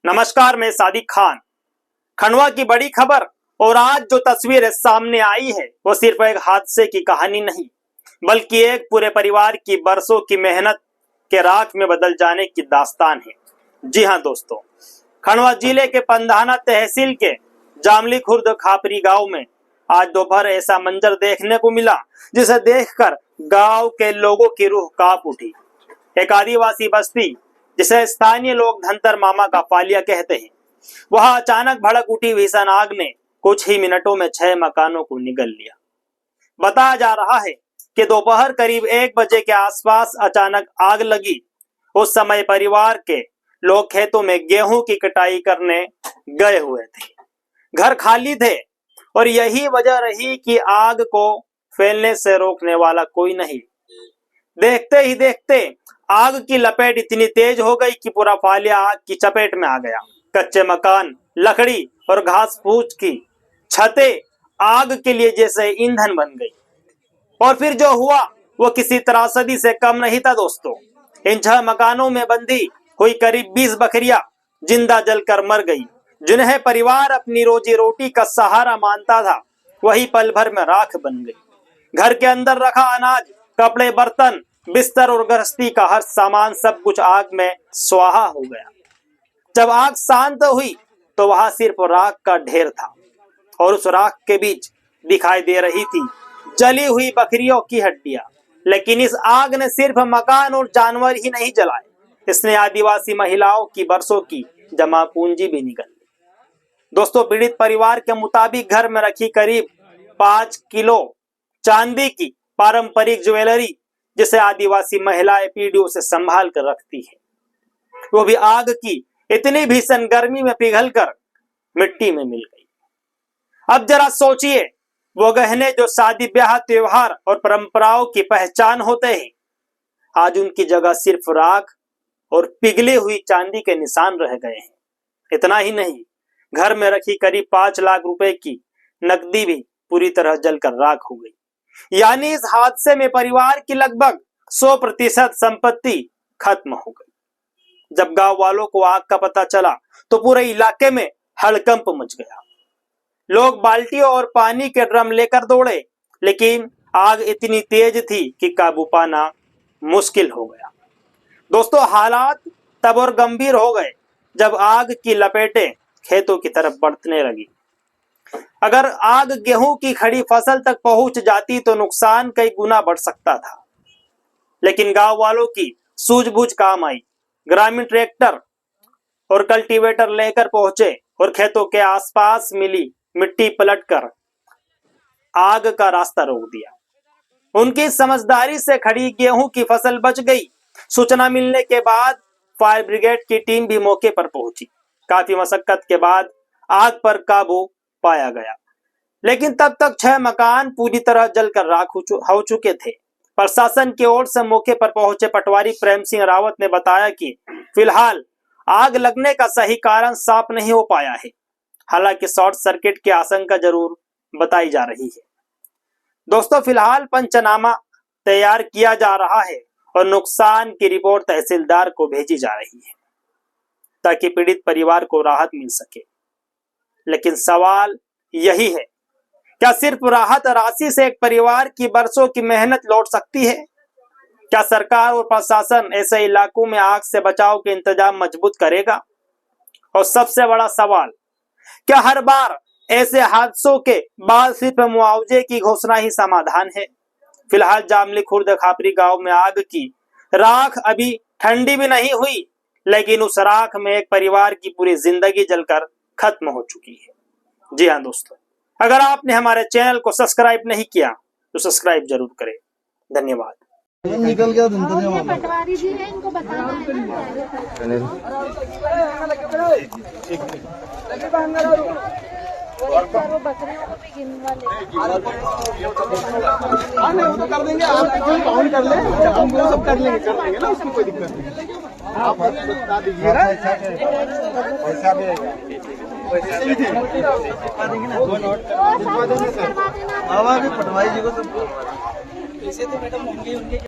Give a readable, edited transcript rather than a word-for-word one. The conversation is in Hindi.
नमस्कार, मैं सादिक खान। खंडवा की बड़ी खबर और आज जो तस्वीर सामने आई है वो सिर्फ एक हादसे की कहानी नहीं बल्कि एक पूरे परिवार की बरसों की मेहनत के राख में बदल जाने की दास्तान है। जी हां दोस्तों, खंडवा जिले के पंधाना तहसील के जामली खुर्द खापरी गांव में आज दोपहर ऐसा मंजर देखने को मिला जिसे देखकर गांव के लोगों की रूह कांप उठी। एक आदिवासी बस्ती जिसे स्थानीय लोग धनतर मामा का पालिया कहते हैं, वह अचानक भड़क उठी भीषण आग ने कुछ ही मिनटों में 6 मकानों को निगल लिया। बताया जा रहा है कि दोपहर करीब 1 बजे के आसपास अचानक आग लगी। उस समय परिवार के लोग खेतों में गेहूं की कटाई करने गए हुए थे। घर खाली थे और यही वजह रही कि आग को फैलने से रोकने वाला कोई नहीं। देखते ही देखते आग की लपेट इतनी तेज हो गई कि पूरा पालिया आग की चपेट में आ गया। कच्चे मकान, लकड़ी और घास फूस की छतें आग के लिए जैसे ईंधन बन गई। और फिर जो हुआ वो किसी त्रासदी से कम नहीं था दोस्तों। इन 6 मकानों में बंधी हुई करीब 20 बकरियां जिंदा जलकर मर गई। जिन्हें परिवार अपनी रोजी रोटी का सहारा मानता था, वही पल भर में राख बन गई। घर के अंदर रखा अनाज, कपड़े, बर्तन, बिस्तर और गृहस्थी का हर सामान सब कुछ आग में स्वाहा हो गया। जब आग शांत हुई तो वहां सिर्फ राख का ढेर था और उस राख के बीच दिखाई दे रही थी जली हुई बकरियों की हड्डियां। लेकिन इस आग ने सिर्फ मकान और जानवर ही नहीं जलाए, इसने आदिवासी महिलाओं की बरसों की जमा पूंजी भी निगल ली। दोस्तों, पीड़ित परिवार के मुताबिक घर में रखी करीब 5 किलो चांदी की पारंपरिक ज्वेलरी जिसे आदिवासी महिलाएं पीढ़ियों से संभाल कर रखती है, वो भी आग की इतनी भीषण गर्मी में पिघलकर मिट्टी में मिल गई। अब जरा सोचिए, वो गहने जो शादी ब्याह, त्योहार और परंपराओं की पहचान होते हैं, आज उनकी जगह सिर्फ राख और पिघली हुई चांदी के निशान रह गए हैं। इतना ही नहीं, घर में रखी करीब 5 लाख रुपए की नकदी भी पूरी तरह जलकर राख हो गई। यानी इस हादसे में परिवार की लगभग 100% संपत्ति खत्म हो गई। जब गांव वालों को आग का पता चला तो पूरे इलाके में हड़कंप मच गया। लोग बाल्टियों और पानी के ड्रम लेकर दौड़े, लेकिन आग इतनी तेज थी कि काबू पाना मुश्किल हो गया। दोस्तों, हालात तब और गंभीर हो गए जब आग की लपेटें खेतों की तरफ बढ़ने लगी। अगर आग गेहूं की खड़ी फसल तक पहुंच जाती तो नुकसान कई गुना बढ़ सकता था, लेकिन गांव वालों की सूझबूझ काम आई। ग्रामीण ट्रैक्टर और कल्टीवेटर लेकर पहुंचे और खेतों के आसपास मिली मिट्टी पलटकर आग का रास्ता रोक दिया। उनकी समझदारी से खड़ी गेहूं की फसल बच गई। सूचना मिलने के बाद फायर ब्रिगेड की टीम भी मौके पर पहुंची। काफी मशक्कत के बाद आग पर काबू पाया गया, लेकिन तब तक 6 मकान पूरी तरह जलकर राख हो चुके थे। प्रशासन की ओर से मौके पर पहुंचे पटवारी प्रेम सिंह रावत ने बताया कि फिलहाल आग लगने का सही कारण साफ नहीं हो पाया है। हालांकि शॉर्ट सर्किट की आशंका जरूर बताई जा रही है। दोस्तों, फिलहाल पंचनामा तैयार किया जा रहा है और नुकसान की रिपोर्ट तहसीलदार को भेजी जा रही है ताकि पीड़ित परिवार को राहत मिल सके। लेकिन सवाल यही है, क्या सिर्फ राहत राशि से एक परिवार की बरसों की मेहनत लौट सकती है? क्या सरकार और प्रशासन ऐसे इलाकों में आग से बचाव के इंतजाम मजबूत करेगा? और सबसे बड़ा सवाल, क्या हर बार ऐसे हादसों के बाद सिर्फ मुआवजे की घोषणा ही समाधान है? फिलहाल जामली खुर्द खापरी गांव में आग की राख अभी ठंडी भी नहीं हुई, लेकिन उस राख में एक परिवार की पूरी जिंदगी जलकर खत्म हो चुकी है। जी हाँ दोस्तों, अगर आपने हमारे चैनल को सब्सक्राइब नहीं किया तो सब्सक्राइब जरूर करें। धन्यवाद। निकल गया पटवारी जी है, इनको बताना है वो बकरियों को भी गिनवा ले। वो तो कर देंगे, आप काउंट कर लें, हम वो सब कर लेंगे ना, उसकी कोई दिक्कत नहीं। आप बता दीजिएगा, पैसा भी पटवाई जी को सब पैसे तो मैडम होंगे।